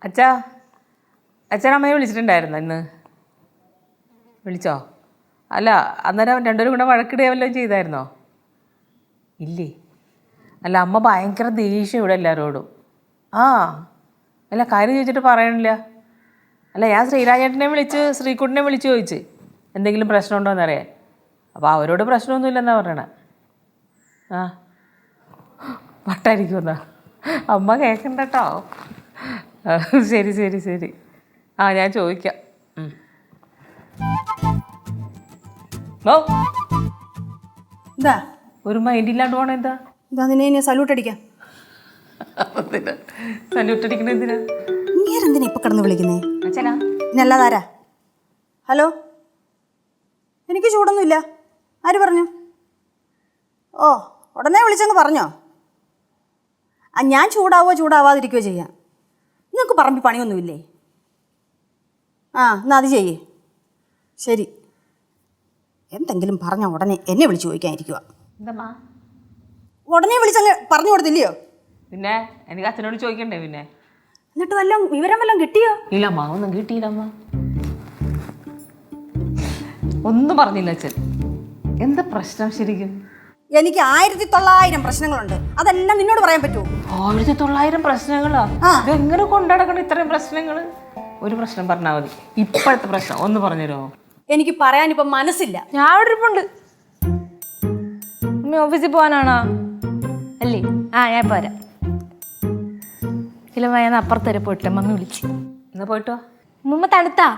അച്ഛാ, അച്ഛനമ്മയെ വിളിച്ചിട്ടുണ്ടായിരുന്നോ ഇന്ന്? വിളിച്ചോ? അല്ല, അന്നേരം രണ്ടുപേരും കൂടെ വഴക്കിടുക വല്ലതും ചെയ്തായിരുന്നോ? ഇല്ലേ? അല്ല, അമ്മ ഭയങ്കര ദേഷ്യം ഇവിടെ എല്ലാവരോടും. ആ അല്ല, കാര്യം ചോദിച്ചിട്ട് പറയണില്ല. അല്ല, ഞാൻ ശ്രീരാജേട്ടനെ വിളിച്ച് ശ്രീകുട്ടനെ വിളിച്ച് ചോദിച്ച് എന്തെങ്കിലും പ്രശ്നമുണ്ടോ എന്നറിയാൻ. അപ്പോൾ അവരോട് പ്രശ്നമൊന്നുമില്ലെന്നാണ് പറയണേ. ആ വട്ടായിരിക്കുമെന്നാ അമ്മ കേൾക്കണ്ട കേട്ടോ. ശരി ശരി ശരി. ആ ഞാൻ ചോദിക്കാം. എന്താ ഒരു മൈൻഡില്ലാണ്ട് പോണ എന്താ? എന്താ നിന്നെ ഇനി സല്യൂട്ട് അടിക്കാം? സല്യൂട്ട് അടിക്കണ എന്തിനാ? നീരെന്തിനാ ഇപ്പൊ കിടന്ന് വിളിക്കുന്നേ? അച്ഛനാ നല്ലതാരാ? ഹലോ, എനിക്ക് ചൂടൊന്നുമില്ല. ആര് പറഞ്ഞു? ഓ, ഉടനെ വിളിച്ചങ്ങ് പറഞ്ഞോ? ആ, ഞാൻ ചൂടാവാതിരിക്കുകയോ ചെയ്യാം. നിങ്ങൾക്ക് പറമ്പിൽ പണിയൊന്നുമില്ലേ? ആ, എന്നാൽ അത് ചെയ്യേ. ശരി. എന്തെങ്കിലും പറഞ്ഞ ഉടനെ എന്നെ വിളിച്ച് ചോദിക്കാനിരിക്കുക. എന്താ ഉടനെ വിളിച്ചങ്ങ് പറഞ്ഞു കൊടുത്തില്ലയോ? പിന്നെ എനിക്ക് അച്ഛനോട് ചോദിക്കണ്ടേ? പിന്നെ എന്നിട്ട് വിവരം വല്ലതും കിട്ടിയോ? ഇല്ലമ്മ, ഒന്നും കിട്ടിയില്ലമ്മ. ഒന്നും പറഞ്ഞില്ല അച്ഛൻ. എന്താ പ്രശ്നം ശരിക്കും? എനിക്ക് 1900 പ്രശ്നങ്ങളുണ്ട്. അതെല്ലാം നിന്നോട് പറയാൻ പറ്റുമോ? 1900 പ്രശ്നങ്ങളാ? ഇതെങ്ങനെ കൊണ്ടുനടക്കണം ഇത്രയും പ്രശ്നങ്ങൾ? ഒരു പ്രശ്നം പറഞ്ഞാൽ മതി. ഇപ്പോഴത്തെ പ്രശ്നം ഒന്ന് പറഞ്ഞുതരുമോ? എനിക്ക് പറയാനിപ്പം മനസ്സില്ല. ഞാൻ അവിടെ ഇരിപ്പുണ്ട്. അമ്മ ഓഫീസിൽ പോകാനാണോ? അല്ലേ? ആ, ഞാൻ പോരാ. ഇല്ല, ഞാൻ അപ്പുറത്ത് വരെ പോയിട്ടില്ല. മമ്മി വിളിച്ച്. എന്നാ പോയിട്ടോ. മുമ്പ് തണുത്താ?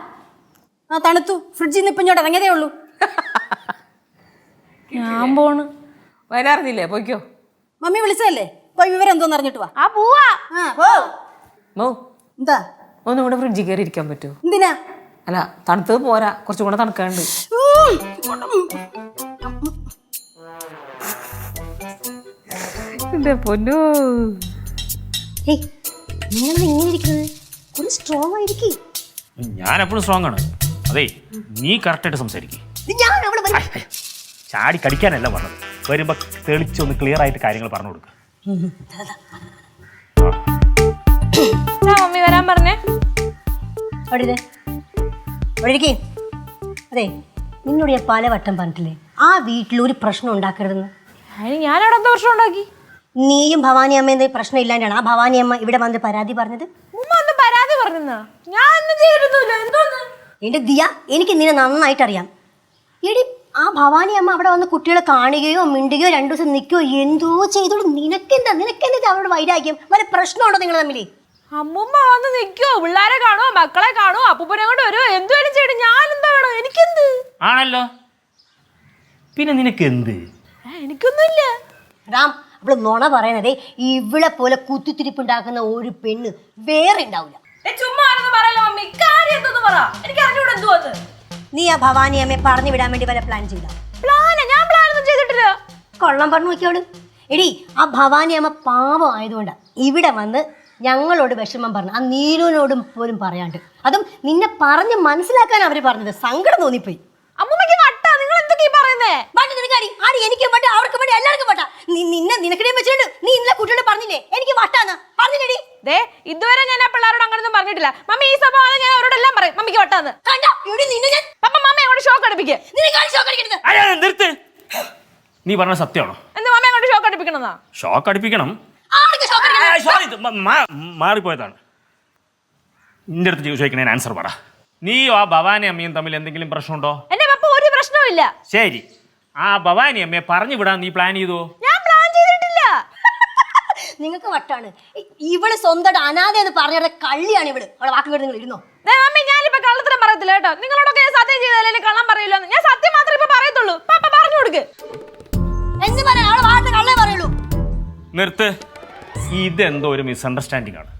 ആ, തണുത്തു. ഫ്രിഡ്ജിൽ നിന്ന് ഇപ്പം ഇങ്ങോട്ട് ഇറങ്ങിയതേ ഉള്ളൂ. ഞാൻ പോണ്. വരാറില്ലേ? പോയിക്കോ. മമ്മി വിളിച്ചതല്ലേ? പോയി വിവരം എന്തോന്ന് അറിഞ്ഞിട്ട് വാ. ആ, പോവാ. ആ, പോ. മോ, എന്താ? ഒന്നും കൂടെ ഫ്രിഡ്ജിൽ കയറി ഇരിക്കാൻ പറ്റുമോ? എന്തിനാ? അല്ല, തണുത്തത് പോരാ, കുറച്ചും കൂടെ തണുക്കാണ്ട്. എന്റെ പൊന്നോ, ഞാൻ എപ്പോഴും സ്ട്രോങ് ആണ്. അതെ, നീ കറക്റ്റായിട്ട് സംസാരിക്കും. ചാടി കടിക്കാനല്ല പറഞ്ഞത്. വരുമ്പോ തെളിച്ചൊന്ന് ക്ലിയർ ആയിട്ട് കാര്യങ്ങൾ പറഞ്ഞു കൊടുക്കുക. മമ്മി വരാൻ പറഞ്ഞേ. അതെ, നിന്നോട് ഞാൻ പലവട്ടം പറഞ്ഞിട്ടില്ലേ ആ വീട്ടിലൊരു പ്രശ്നം ഉണ്ടാക്കരുതെന്ന്? അതിന് ഞാനവിടെ എന്താ പ്രശ്നം ഉണ്ടാക്കി? നീയും ഭവാനി അമ്മ പ്രശ്നം ഇല്ലാണ്ടാണ് ആ ഭവാനി അമ്മ ഇവിടെ വന്ന് പരാതി പറഞ്ഞത്. ഉമ്മ ഒന്ന് പരാതി പറഞ്ഞാ? ഞാൻ ഒന്നും ചെയ്തിരുന്നില്ല. എന്തോന്ന്? എന്റെ ദിയ, എനിക്ക് നിന്നെ നന്നായിട്ട് അറിയാം. എടി, ആ ഭവാനി അമ്മ അവിടെ വന്ന് കുട്ടികളെ കാണുകയോ മിണ്ടുകയോ 2 ദിവസം നിൽക്കുകയോ എന്തോ ചെയ്തോളൂ. നിനക്കെന്താ അവരോട് വൈരാഗ്യം? വല്ല പ്രശ്നമുണ്ടോ നിങ്ങൾ തമ്മിൽ? അമ്മുമ്മ വന്ന് നിൽക്കോ, പിള്ളേരെ കാണുമോ, മക്കളെ കാണുമോ, അപ്പൂപ്പനെ കൊണ്ട് വരുമോ, എന്തുവേലും ചെയ്യണം. ഞാൻ എന്താ വേണോ? എനിക്കെന്ത് ആണല്ലോ, പിന്നെ നിനക്ക് എന്ത്? എനിക്കൊന്നുമില്ല. റാം, അവള് നുണ പറയണതേ. ഇവളെ പോലെ കുത്തിത്തിരിപ്പുണ്ടാക്കുന്ന ഒരു പെണ്ണ് വേറെ ഉണ്ടാവില്ല. നീ ആ ഭവാനി അമ്മയെ പറഞ്ഞു വിടാൻ വേണ്ടി വല്ല പ്ലാൻ ചെയ്ത? ഞാൻ പ്ലാനൊന്നും ചെയ്തിട്ടില്ല. കൊള്ളം പറഞ്ഞു നോക്കിയോളൂ. എടി, ആ ഭവാനി അമ്മ പാവം ആയതുകൊണ്ടാ ഇവിടെ വന്ന് ഞങ്ങളോട് വിഷമം പറഞ്ഞു. ആ നീലുവിനോടും പോലും പറയാണ്ട്. അതും നിന്നെ പറഞ്ഞ് മനസ്സിലാക്കാൻ അവര് പറഞ്ഞത്. സങ്കടം തോന്നിപ്പോയി. അമ്മൂമ്മക്ക് വട്ടാ. നിങ്ങൾ എന്തൊക്കെയാ പറയുന്നേ? എനിക്ക് വട്ട, അവർക്ക് വട്ട, എല്ലാവർക്കും വട്ട. നിനക്കിടയും വെച്ചിട്ടുണ്ട്. നീ ഇന്നലെ കുട്ടിയോട് പറഞ്ഞില്ലേ എനിക്ക് വട്ടാന്ന്? പറഞ്ഞില്ലേടി? ഇതുവരെ ഞാൻ ആ പിള്ളേരോട് അങ്ങനൊന്നും പറഞ്ഞിട്ടില്ല. മമ്മി ഈ സംഭവം ഞാൻ അവരോടെല്ലാം പറയും മമ്മിക്ക് വട്ടാന്ന്. മമ്മി അങ്ങോട്ട് ഷോക്ക് അടിപ്പിക്കുക. നിർത്ത്. നീ പറഞ്ഞ സത്യമാണോ? എന്താ മമ്മി അങ്ങോട്ട് ഷോക്ക് അടിപ്പിക്കണമെന്നാ? ഷോക്ക് അടിപ്പിക്കണം. മാറിപ്പോയതാണ്. നിന്റെ അടുത്ത് ചോദിക്കണേ ആൻസർ പറ. നീയോ ആ ഭവാനി അമ്മയും തമ്മിൽ എന്തെങ്കിലും പ്രശ്നമുണ്ടോ? എന്റെ പപ്പ ഒരു പ്രശ്നവും. ശരി, ആ ഭവാനി അമ്മയെ പറഞ്ഞു വിടാൻ നീ പ്ലാൻ ചെയ്തോ? ഞാൻ പ്ലാൻ ചെയ്തിട്ടില്ല. നിങ്ങൾക്ക് വട്ടാണ്. ഇവള് സ്വന്തം അനാഥ എന്ന് പറഞ്ഞ കള്ളിയാണ് ഇവള്. അവളെ വാക്കുകൾ നിങ്ങൾ ഇരുന്നോ? മമ്മി, ഞാനിപ്പോ കള്ളത്തരം പറയത്തില്ല കേട്ടോ. നിങ്ങളോടൊക്കെ ഞാൻ സത്യം ചെയ്താലേ കള്ളം പറയില്ലോ. ഞാൻ സത്യം മാത്രമേ ഇപ്പൊ പറയത്തുള്ളൂ. പപ്പ പറഞ്ഞു കൊടുക്ക്. എന്ത് പറയാ? അവളെ വാർത്ത കള്ളേ പറയുള്ളൂ. നിർത്ത്. ഇതെന്തോ ഒരു മിസ്അണ്ടർസ്റ്റാൻഡിംഗ് ആണ്.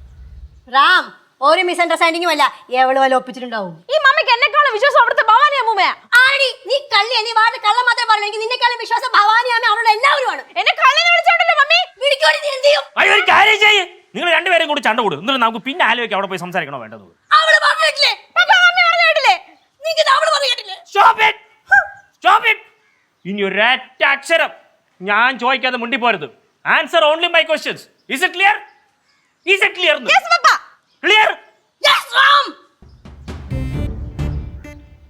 റാം, ഒരു മിസ്അണ്ടർസ്റ്റാൻഡിംഗും അല്ല. എവള് വല്ല ഒപ്പിച്ചിട്ടുണ്ടാവും. ഈ മമ്മിക്ക് എന്നെക്കാളും വിശ്വാസം അവിടുത്തെ ഭവാനി അമ്മൂമ്മയാ. ആടി, നീ കള്ളിയാ. നീ വാർത്ത കള്ളം മാത്രമേ പറഞ്ഞു. എനിക്ക് നിന്നെക്കാളും വിശ്വാസം ഭവാനി അമ്മ അവളുടെ എല്ലാവരുമാണ്. എന്നെ കള്ളിനെ വിളിച്ചോണ്ടല്ലോ മമ്മി. വിളിക്കോടി, നീ എന്ത് ചെയ്യും? ഒരു കാര്യം ചെയ്യ്. നിങ്ങൾ രണ്ടുപേരും കൂടി ചണ്ട കൂടും. എന്നിട്ട് നമുക്ക് പിന്നെ ആലോചിക്കാം അവിടെ പോയി സംസാരിക്കണോ വേണ്ടത്. അവള് പറഞ്ഞിട്ടില്ലേ? പപ്പ, മമ്മി പറഞ്ഞിട്ടില്ലേ? അവള് പറഞ്ഞു കേട്ടില്ലേ? Stop it! Stop it! ഇനി ഒരൊറ്റ അക്ഷരം ഞാൻ ചോദിക്കാതെ മുണ്ടിപ്പോരുത്. Answer only my questions. Is it clear? Is it clear? Yes, papa. Clear?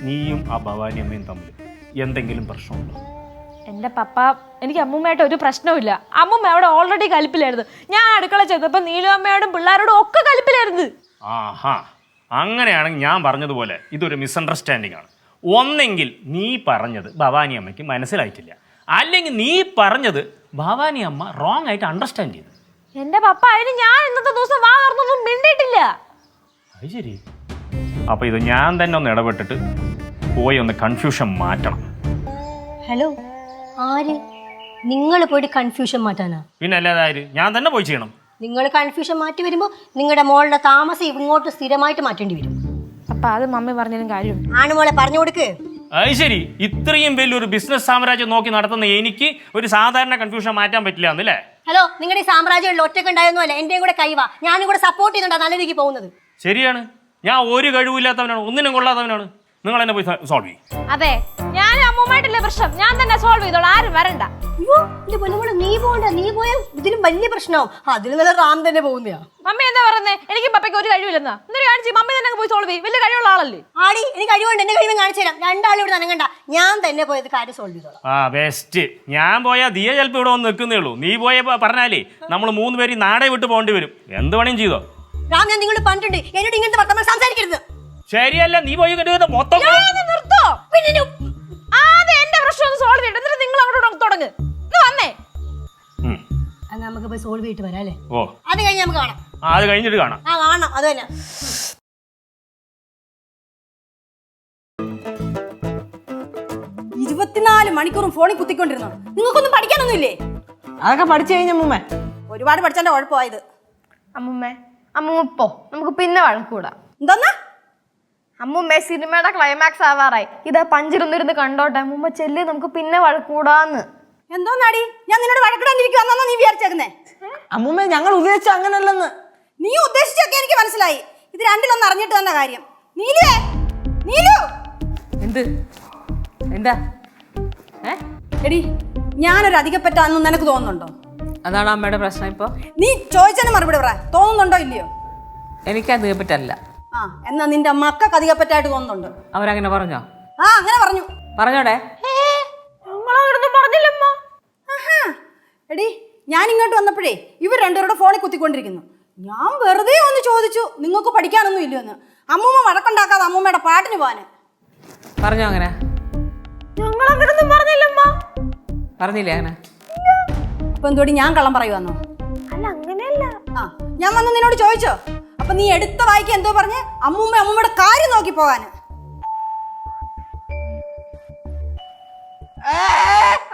നീയും ആ ഭവാനി അമ്മയും തമ്മിൽ എന്തെങ്കിലും പ്രശ്നമുണ്ടോ? എന്റെ പപ്പ എനിക്ക് അമ്മൂമ്മയായിട്ട് ഒരു പ്രശ്നവുമില്ല. അമ്മൂമ്മ അവിടെ ഓൾറെഡി കലിപ്പിലായിരുന്നു. ഞാൻ അടുക്കള ചെയ്തപ്പോൾ നീലു അമ്മയോടും പിള്ളേരോടും ഒക്കെ കലിപ്പിലായിരുന്നു. ആഹാ, അങ്ങനെയാണെങ്കിൽ ഞാൻ പറഞ്ഞതുപോലെ ഇതൊരു മിസ്അണ്ടർസ്റ്റാൻഡിംഗ് ആണ്. ഒന്നെങ്കിൽ നീ പറഞ്ഞത് ഭവാനി അമ്മയ്ക്ക് മനസ്സിലായിട്ടില്ല, അല്ലെങ്കിൽ നീ പറഞ്ഞത് ഭവാനി അമ്മ റോങ് ആയിട്ട് അണ്ടർസ്റ്റാൻഡ് ചെയ്തു. എന്റെ പപ്പ അതിന് ഞാൻ ഇന്നത്തെ ദിവസം വാ തുറന്നൊന്നും മിണ്ടിയിട്ടില്ല. അത് ശരി. അപ്പോൾ ഇത് ഞാൻ തന്നെ ഒന്ന് ഇടപെട്ടിട്ട് പോയി ഒന്ന് കൺഫ്യൂഷൻ മാറ്റണം. ഹലോ, ആര്? നിങ്ങൾ പോയിട്ട് കൺഫ്യൂഷൻ മാറ്റാനാ? പിന്നെ അല്ലാതെ ഞാൻ തന്നെ പോയി ചെയ്യണം. നിങ്ങൾ കൺഫ്യൂഷൻ മാറ്റി വരുമ്പോൾ നിങ്ങളുടെ മോളുടെ താമസം ഇങ്ങോട്ട് സ്ഥിരമായിട്ട് മാറ്റേണ്ടി വരും. അപ്പൊ അത് മമ്മി പറഞ്ഞതിനും കാര്യം. ആണുമോളെ പറഞ്ഞു കൊടുക്ക്. അത് ശരി. ഇത്രയും വലിയൊരു ബിസിനസ് സാമ്രാജ്യം നോക്കി നടത്തുന്ന എനിക്ക് ഒരു സാധാരണ കൺഫ്യൂഷൻ മാറ്റാൻ പറ്റില്ല എന്നല്ലേ? ഹലോ, നിങ്ങളുടെ ഈ സാമ്രാജ്യങ്ങളിൽ ഒറ്റക്ക് ഉണ്ടായൊന്നും അല്ല, എന്റെയും കൂടെ കൈവാ. ഞാനും കൂടെ സപ്പോർട്ട് ചെയ്യുന്നുണ്ടാ നല്ല രീതിക്ക് പോകുന്നത്. ശരിയാണ്, ഞാൻ ഒരു കഴിവില്ലാത്തവനാണ്, ഒന്നിനും കൊള്ളാത്തവനാണ്. നിങ്ങൾ എന്നെ പോയി സോൾവ് ചെയ്യും. അതെ, ഞാൻ അമ്മൂമ്മയായിട്ടില്ല പ്രശ്നം, ഞാൻ തന്നെ സോൾവ് ചെയ്തോളാം, ആരും വരണ്ട. അയ്യോ, എന്റെ പൊന്നുമോളെ, നീ പോകണ്ട. നീ പോയ ഇതിലും വലിയ പ്രശ്നമാവും. അതിന് നല്ല റാം തന്നെ പോകുന്നയാ. മമ്മി എന്താ പറയുന്നേ? എനിക്ക് പപ്പയ്ക്ക് ഒരു കഴിവില്ലെന്നാ. എന്നിട്ട് കാണിച്ച് മമ്മി തന്നെ പോയി സോൾവ് ചെയ്യും. വലിയ കഴിവുള്ള ആളല്ലേ? ആടി, എനിക്ക് കഴിവുണ്ട്. എന്റെ കഴിവ് കാണിച്ചു തരാം. രണ്ടാളും ഇവിടെ നനങ്ങണ്ട, ഞാൻ തന്നെ പോയത് കാര്യം സോൾവ് ചെയ്തോളാം. ആ ബെസ്റ്റ്. ഞാൻ പോയാൽ ദിയ ചിലപ്പോൾ ഇവിടെ വന്ന് നിൽക്കുന്നേ ഉള്ളൂ. നീ പോയപ്പോ പറഞ്ഞാലേ നമ്മൾ 3 പേര് നാടേ വിട്ട് പോകേണ്ടി വരും. എന്ത് പണിയും ചെയ്തോ? റാം, ഞാൻ നിങ്ങളോട് പറഞ്ഞിട്ടുണ്ട് എന്നോട് ഇങ്ങനത്തെ വർത്തമാനം സംസാരിക്കരുത്. ശരിയല്ല, നീ പോയി മൊത്തം നിർത്തോ. പിന്നെ ആദ്യം എന്റെ പ്രശ്നം ഒന്ന് സോൾവ് ചെയ്യട്ടെ, എന്നിട്ട് നിങ്ങൾ അങ്ങോട്ട് തുടങ്ങ്. വന്നേ, നമുക്ക് പോയി സോൾവ് ചെയ്തിട്ട് വരാം അല്ലേ? ഓ, അത് കഴിഞ്ഞ് നമുക്ക് കാണാം. അത് കഴിഞ്ഞിട്ട് കാണാം. ആ, കാണാം. അത് തന്നെ. 24 മണിക്കൂറും ഫോണിൽ കുത്തിക്കൊണ്ടിരുന്നു. നിങ്ങൾക്കൊന്നും പഠിക്കാനൊന്നുമില്ലേ? അതൊക്കെ പഠിച്ചു കഴിഞ്ഞ അമ്മൂമ്മ. ഒരുപാട് പഠിച്ചതിന്റെ കുഴപ്പമായത്. അമ്മൂമ്മേ, അമ്മൂമ്മ പോ, നമുക്ക് പിന്നെ വഴക്കൂടാം. എന്തോന്നാ? അമ്മൂമ്മേ, സിനിമയുടെ ക്ലൈമാക്സ് ആവാറായി. ഇതാ പഞ്ചിരുന്നിരുന്ന് കണ്ടോട്ടെ. അമ്മൂമ്മ ചെല്ലി, നമുക്ക് പിന്നെ വഴക്കൂടാന്ന്. എന്തോന്നാടി, ഞാൻ നിന്നോട് വഴക്കിടാണ്ടിരിക്കുവാന്നാ നീ വിചാരിച്ചേക്കുന്നേ? അമ്മൂമ്മ, ഞങ്ങൾ ഉദ്ദേശിച്ച അങ്ങനല്ലെന്ന്. നീ ഉദ്ദേശിച്ചൊക്കെ എനിക്ക് മനസ്സിലായി. ഇത് രണ്ടിലൊന്നും അറിഞ്ഞിട്ട് തന്ന കാര്യം. നീലുവേ, നീലു. എന്ത്? എന്താ? എടി, ഞാനൊരു അധികപ്പറ്റാന്ന് നിനക്ക് തോന്നുന്നുണ്ടോ? അതാണ് അമ്മയുടെ പ്രശ്നം ഇപ്പോൾ. നീ ചോദിച്ചതിന് മറുപടി പറ. തോന്നുന്നുണ്ടോ ഇല്ലയോ? എനിക്ക് അധികപ്പറ്റല്ല. ആ, എന്നാ നിന്റെ മക്കൾക്ക് അധികപ്പറ്റായിട്ട് തോന്നുന്നുണ്ട്. അവരങ്ങനെ പറഞ്ഞോ? ആ, അങ്ങനെ പറഞ്ഞു. പറഞ്ഞോടെ? പറഞ്ഞില്ലമ്മ. എടി, ഞാൻ ഇങ്ങോട്ട് വന്നപ്പോഴേ ഇവർ രണ്ടുപേരുടെ ഫോണിൽ കുത്തിക്കൊണ്ടിരിക്കുന്നു. ഞാൻ വെറുതെ ഒന്ന് ചോദിച്ചു, നിങ്ങൾക്ക് പഠിക്കാനൊന്നും ഇല്ലയോന്ന്. അമ്മൂമ്മ വഴക്കുണ്ടാക്കാതെ അമ്മൂമ്മയുടെ പാട്ടിന് പോവാന്. പറഞ്ഞോ അങ്ങനെ? ഞങ്ങൾ അങ്ങനൊന്നും പറഞ്ഞില്ലമ്മ. പറഞ്ഞില്ലേ അങ്ങനെ? അപ്പൊ എന്തോടി, ഞാൻ കള്ളം പറയുവാന്നോ? അല്ല, അങ്ങനെയല്ല. ആ, ഞാൻ വന്ന് നിന്നോട് ചോദിച്ചോ? അപ്പൊ നീ എടുത്ത വായിക്ക് എന്തോ പറഞ്ഞ് അമ്മൂമ്മയുടെ കാര്യം നോക്കി പോകാന്.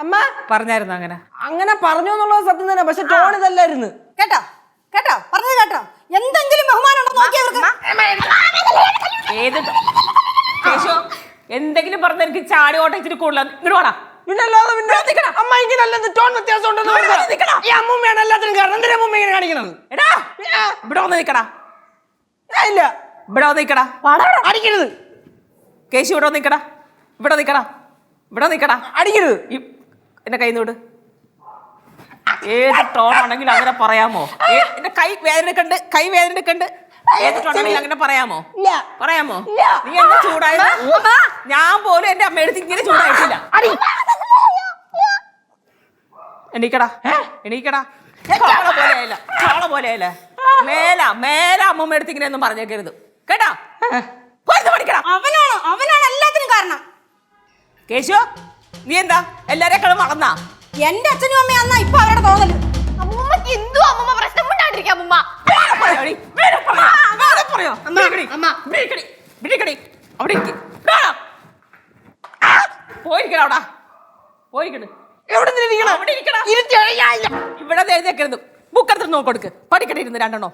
അമ്മ പറഞ്ഞായിരുന്നു അങ്ങനെ? അങ്ങനെ പറഞ്ഞു എന്നുള്ളത് സത്യം തന്നെ, പക്ഷെ ടോൺ ഇതല്ലായിരുന്നു. കേട്ടോ കേട്ടോ, പറഞ്ഞത് കേട്ടോ? എന്തെങ്കിലും ബഹുമാനം ഉണ്ടോ നോക്കിയവർക്ക്? ഏത് കേശോ, എന്തെങ്കിലും പറഞ്ഞ എനിക്ക് ചാടി ഓട്ടം ഇച്ചിരി കൂടുതലാണ്. ഇങ്ങോട്ട് വാടാ. അമ്മ ഇങ്ങനല്ലെന്ന് ടോൺ വ്യത്യാസം ഉണ്ടെന്ന് ഈ അമ്മൂമ്മയാണ് എല്ലാത്തിനും കാരണം. എന്തിനാ അമ്മൂമ്മ ഇങ്ങനെ കാണിക്കണത്? എടാ, ഇവിടെ വന്ന് നിൽക്കടാ. ഇല്ല, ഇവിടെ വന്ന് നിൽക്കടാ. അടിക്കരുത്. കേശു, ഇവിടെ വന്ന് നിൽക്കടാ. ഇവിടെ നിൽക്കടാ. ഇവിടെ നിൽക്കടാ. അടിക്കരുത്. എന്റെ കൈ നോട്. ഏത് ടോൺ ആണെങ്കിലും അങ്ങനെ പറയാമോ? എന്റെ കൈ വേദനക്കണ്ട്, കൈ വേദനക്കണ്ട്. ഏത് ടോണാണെങ്കിലും അങ്ങനെ പറയാമോ? പറയാമോ? നീ എന്താ ചൂടായത്? ഞാൻ പോലും എന്റെ അമ്മയെടുത്ത് ഇങ്ങനെ ചൂടായിട്ടില്ല. എണീക്കടാ, എണീക്കടാ. ചോള പോലെയല്ല. മേല അമ്മമ്മ എടുത്ത് ഇങ്ങനെ ഒന്നും പറഞ്ഞേക്കരുത് കേട്ടാ. പഠിക്കണം. അവനാണ് എല്ലാത്തിനും കാരണം. കേശു, നീ എന്താ എല്ലാരേക്കാളും വളർന്നാ? എന്റെ അച്ഛനും അമ്മയാന്നാ ഇപ്പൊ അവരുടെ തോന്നല്. അമ്മൂമ്മക്ക് എന്തോ അമ്മൂമ്മ പ്രശ്നം കൊണ്ടാണ്ടിരിക്കാം. അമ്മൂമ്മ അവിടെ പോയിരിക്കണ. ഇവിടെ എഴുതേക്കരുത്. ബുക്കെടുത്ത് നോക്കൊടുക്ക്. പഠിക്കട്ടെ ഇരുന്ന് രണ്ടെണ്ണോ.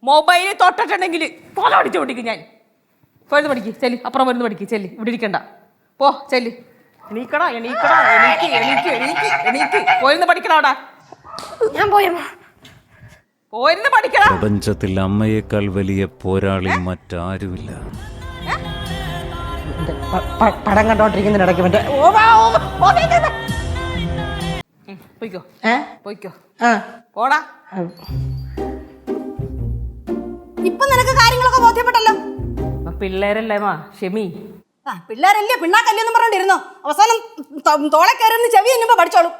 മൊബൈലിൽ തൊട്ടിട്ടുണ്ടെങ്കിൽ പോലെ അടിച്ചു പഠിക്കും ഞാൻ. പോയിരുന്നു പഠിക്ക് ചെല്ലി. അപ്പുറം വരുന്ന് പഠിക്ക് ചെല്ലി. ഇവിടെ ഇരിക്കണ്ട, പോ ചെല്ലി. എണീക്കടാ, എണീക്കടാ, എണീക്ക്, എണീക്ക്, എണീക്ക്, എണീക്ക്. പോയിരുന്ന് പഠിക്കണോടാ. ഞാൻ പോയമ്മ. പോയിരുന്ന് പഠിക്കടാ. പ്രപഞ്ചത്തിൽ അമ്മയേക്കാൾ വലിയ പോരാളി മറ്റാരുമില്ല. പടം കണ്ടോണ്ടിരിക്കുന്നതിനിടയ്ക്ക് മറ്റേ പോയിക്കോ, പോയിക്കോ, പോടാ. ഇപ്പൊ നിനക്ക് കാര്യങ്ങളൊക്കെ ബോധ്യപ്പെട്ടല്ലോ. പിള്ളേരല്ലേ മാ, ക്ഷമി. ആ പിള്ളേരല്ലേ പിണ്ണാക്കല്ലെന്നും പറഞ്ഞോണ്ടിരുന്നോ അവസാനം തോളെ കയറുന്ന ചെവി എന്നുമ്പോ പഠിച്ചോളും